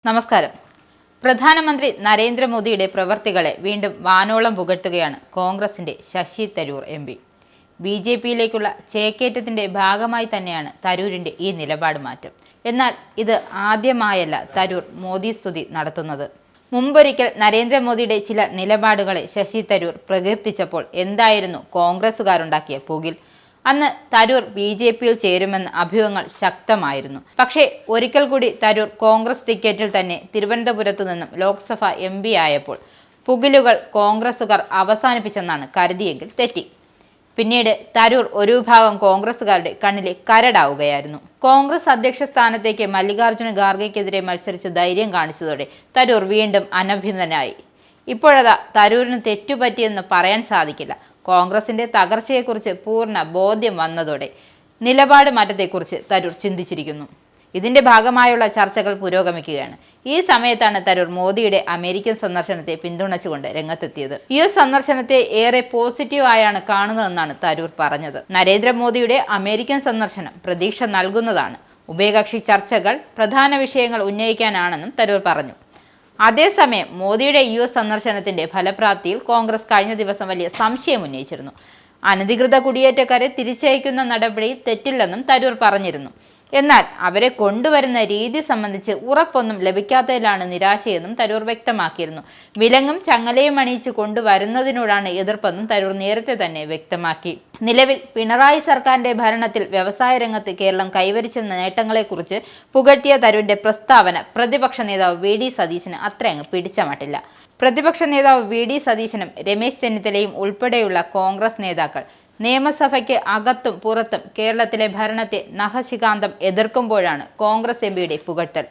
നമസ്കാരം. പ്രധാനമന്ത്രി നരേന്ദ്രമോദിയുടെ പ്രവർത്തികളെ വീണ്ടും വാനോളം പുകഴ്ത്തുകയാണ് കോൺഗ്രസിന്റെ ശശി തരൂർ എം.പി. ബി.ജെ.പിയിലേക്കുള്ള ചേക്കേറ്റത്തിന്റെ ഭാഗമായി തന്നെയാണ് തരൂരിന്റെ ഈ നിലപാട് മാറ്റം. എന്നാൽ ഇത് ആദ്യമായല്ല തരൂർ മോദി സ്തുതി നടത്തുന്നത്. മുമ്പൊരിക്കൽ നരേന്ദ്രമോദിയുടെ ചില നിലപാടുകളെ ശശി തരൂർ പ്രകീർത്തിച്ചപ്പോൾ എന്തായിരുന്നു കോൺഗ്രസുകാരുണ്ടാക്കിയ പുകിൽ? അന്ന് തരൂർ ബി.ജെ.പിയിൽ ചേരുമെന്ന അഭ്യൂഹങ്ങൾ ശക്തമായിരുന്നു. പക്ഷേ ഒരിക്കൽ കൂടി തരൂർ കോൺഗ്രസ് ടിക്കറ്റിൽ തന്നെ തിരുവനന്തപുരത്തു നിന്നും ലോക്സഭ എം.പി ആയപ്പോൾ പുകിലുകൾ കോൺഗ്രസുകാർ അവസാനിപ്പിച്ചെന്നാണ് കരുതിയെങ്കിൽ തെറ്റി. പിന്നീട് തരൂർ ഒരു വിഭാഗം കോൺഗ്രസുകാരുടെ കണ്ണിലെ കരടാവുകയായിരുന്നു. കോൺഗ്രസ് അധ്യക്ഷ സ്ഥാനത്തേക്ക് മല്ലികാർജ്ജുന ഖാർഗെക്കെതിരെ മത്സരിച്ച് ധൈര്യം കാണിച്ചതോടെ തരൂർ വീണ്ടും അനഭിനന്ദനായി. ഇപ്പോഴതാ തരൂരിന് തെറ്റുപറ്റിയെന്ന് പറയാൻ സാധിക്കില്ല. കോൺഗ്രസിന്റെ തകർച്ചയെക്കുറിച്ച് പൂർണ്ണ ബോധ്യം വന്നതോടെ നിലപാട് മാറ്റത്തെക്കുറിച്ച് തരൂർ ചിന്തിച്ചിരിക്കുന്നു. ഇതിന്റെ ഭാഗമായുള്ള ചർച്ചകൾ പുരോഗമിക്കുകയാണ്. ഈ സമയത്താണ് തരൂർ മോദിയുടെ അമേരിക്കൻ സന്ദർശനത്തെ പിന്തുണച്ചുകൊണ്ട് രംഗത്തെത്തിയത്. US സന്ദർശനത്തെ ഏറെ പോസിറ്റീവ് ആയാണ് കാണുന്നതെന്നാണ് തരൂർ പറഞ്ഞത്. നരേന്ദ്രമോദിയുടെ അമേരിക്കൻ സന്ദർശനം പ്രതീക്ഷ നൽകുന്നതാണ്. ഉഭയകക്ഷി ചർച്ചകൾ പ്രധാന വിഷയങ്ങൾ ഉന്നയിക്കാനാണെന്നും തരൂർ പറഞ്ഞു. അതേസമയം മോദിയുടെ US സന്ദർശനത്തിന്റെ ഫലപ്രാപ്തിയിൽ കോൺഗ്രസ് കഴിഞ്ഞ ദിവസം വലിയ സംശയം ഉന്നയിച്ചിരുന്നു. അനധികൃത കുടിയേറ്റക്കാരെ തിരിച്ചയക്കുന്ന നടപടി തെറ്റില്ലെന്നും തരൂർ പറഞ്ഞിരുന്നു. എന്നാൽ അവരെ കൊണ്ടുവരുന്ന രീതി സംബന്ധിച്ച് ഉറപ്പൊന്നും ലഭിക്കാത്തതിലാണ് നിരാശയെന്നും തരൂർ വ്യക്തമാക്കിയിരുന്നു. വിലങ്ങും ചങ്ങലയും അണിയിച്ച് കൊണ്ടുവരുന്നതിനോടാണ് എതിർപ്പെന്നും തരൂർ നേരത്തെ തന്നെ വ്യക്തമാക്കി. നിലവിൽ പിണറായി സർക്കാരിന്റെ ഭരണത്തിൽ വ്യവസായ രംഗത്ത് കേരളം കൈവരിച്ച നേട്ടങ്ങളെക്കുറിച്ച് പുകഴ്ത്തിയ തരൂരിന്റെ പ്രസ്താവന പ്രതിപക്ഷ നേതാവ് വി.ഡി. സതീശന് അത്രയങ്ങ് പിടിച്ച മട്ടില്ല. പ്രതിപക്ഷ നേതാവ് വി.ഡി. സതീശനും രമേശ് ചെന്നിത്തലയും ഉൾപ്പെടെയുള്ള കോൺഗ്രസ് നേതാക്കൾ നിയമസഭയ്ക്ക് അകത്തും പുറത്തും കേരളത്തിലെ ഭരണത്തെ നഖശിഖാന്തം എതിർക്കുമ്പോഴാണ് കോൺഗ്രസ് എം.പിയുടെ പുകഴ്ത്തൽ.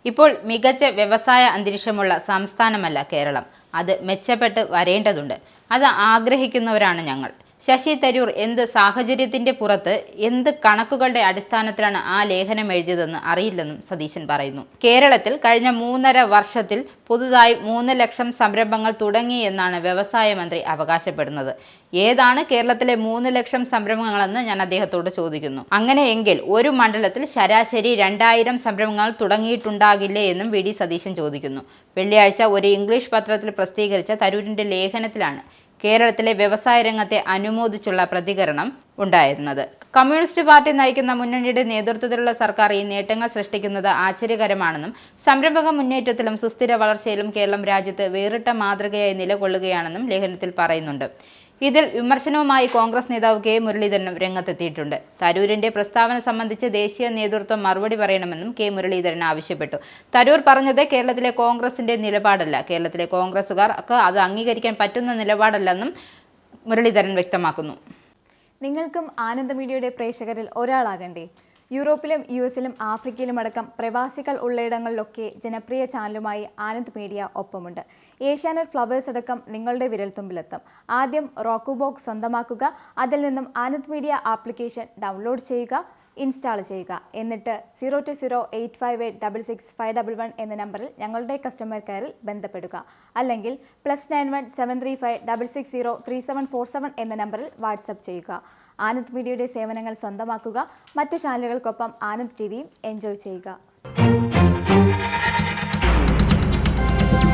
ഇപ്പോൾ മികച്ച വ്യവസായ അന്തരീക്ഷമുള്ള സംസ്ഥാനമല്ല കേരളം. അത് മെച്ചപ്പെട്ട് വരേണ്ടതുണ്ട്. അത് ആഗ്രഹിക്കുന്നവരാണ് ഞങ്ങൾ. ശശി തരൂർ എന്ത് സാഹചര്യത്തിന്റെ പുറത്ത് എന്ത് കണക്കുകളുടെ അടിസ്ഥാനത്തിലാണ് ആ ലേഖനം എഴുതിയതെന്ന് അറിയില്ലെന്നും സതീശൻ പറയുന്നു. കേരളത്തിൽ കഴിഞ്ഞ 3.5 വർഷത്തിൽ പുതുതായി 3 ലക്ഷം സംരംഭങ്ങൾ തുടങ്ങി എന്നാണ് വ്യവസായ മന്ത്രി അവകാശപ്പെടുന്നത്. ഏതാണ് കേരളത്തിലെ 3 ലക്ഷം സംരംഭങ്ങളെന്ന് ഞാൻ അദ്ദേഹത്തോട് ചോദിക്കുന്നു. അങ്ങനെയെങ്കിൽ ഒരു മണ്ഡലത്തിൽ ശരാശരി 2000 സംരംഭങ്ങൾ തുടങ്ങിയിട്ടുണ്ടാകില്ലേ എന്നും വി.ഡി. സതീശൻ ചോദിക്കുന്നു. വെള്ളിയാഴ്ച ഒരു ഇംഗ്ലീഷ് പത്രത്തിൽ പ്രസിദ്ധീകരിച്ച തരൂരിന്റെ ലേഖനത്തിലാണ് കേരളത്തിലെ വ്യവസായ രംഗത്തെ അനുമോദിച്ചുള്ള പ്രതികരണം ഉണ്ടായിരുന്നത്. കമ്മ്യൂണിസ്റ്റ് പാർട്ടി നയിക്കുന്ന മുന്നണിയുടെ നേതൃത്വത്തിലുള്ള സർക്കാർ ഈ നേട്ടങ്ങൾ സൃഷ്ടിക്കുന്നത് ആശ്ചര്യകരമാണെന്നും സംരംഭക മുന്നേറ്റത്തിലും സുസ്ഥിര വളർച്ചയിലും കേരളം രാജ്യത്ത് വേറിട്ട മാതൃകയായി നിലകൊള്ളുകയാണെന്നും ലേഖനത്തിൽ പറയുന്നുണ്ട്. ഇതിൽ വിമർശനവുമായി കോൺഗ്രസ് നേതാവ് കെ മുരളീധരനും രംഗത്തെത്തിയിട്ടുണ്ട്. തരൂരിന്റെ പ്രസ്താവന സംബന്ധിച്ച് ദേശീയ നേതൃത്വം മറുപടി പറയണമെന്നും കെ മുരളീധരൻ ആവശ്യപ്പെട്ടു. തരൂർ പറഞ്ഞത് കേരളത്തിലെ കോൺഗ്രസിന്റെ നിലപാടല്ല, കേരളത്തിലെ കോൺഗ്രസുകാർക്ക് അത് അംഗീകരിക്കാൻ പറ്റുന്ന നിലപാടല്ലെന്നും മുരളീധരൻ വ്യക്തമാക്കുന്നു. നിങ്ങൾക്കും ആനന്ദ മീഡിയയുടെ പ്രേക്ഷകരിൽ ഒരാളാകണ്ടേ? യൂറോപ്പിലും US-ലും ആഫ്രിക്കയിലും അടക്കം പ്രവാസികൾ ഉള്ളയിടങ്ങളിലൊക്കെ ജനപ്രിയ ചാനലുമായി ആനന്ദ് മീഡിയ ഒപ്പമുണ്ട്. ഏഷ്യാനെറ്റ് ഫ്ലവേഴ്സ് അടക്കം നിങ്ങളുടെ വിരൽത്തുമ്പിലെത്തും. ആദ്യം റോക്കു ബോക്സ് സ്വന്തമാക്കുക. അതിൽ നിന്നും ആനന്ദ് മീഡിയ ആപ്ലിക്കേഷൻ ഡൗൺലോഡ് ചെയ്യുക, ഇൻസ്റ്റാൾ ചെയ്യുക. എന്നിട്ട് 02085866511 എന്ന നമ്പറിൽ ഞങ്ങളുടെ കസ്റ്റമർ കെയറിൽ ബന്ധപ്പെടുക. അല്ലെങ്കിൽ +91 735 660 3747 എന്ന നമ്പറിൽ വാട്സപ്പ് ചെയ്യുക. ആനന്ദ് മീഡിയയുടെ സേവനങ്ങൾ സ്വന്തമാക്കുക. മറ്റു ചാനലുകൾക്കൊപ്പം ആനന്ദ് ടിവിയും എൻജോയ് ചെയ്യുക.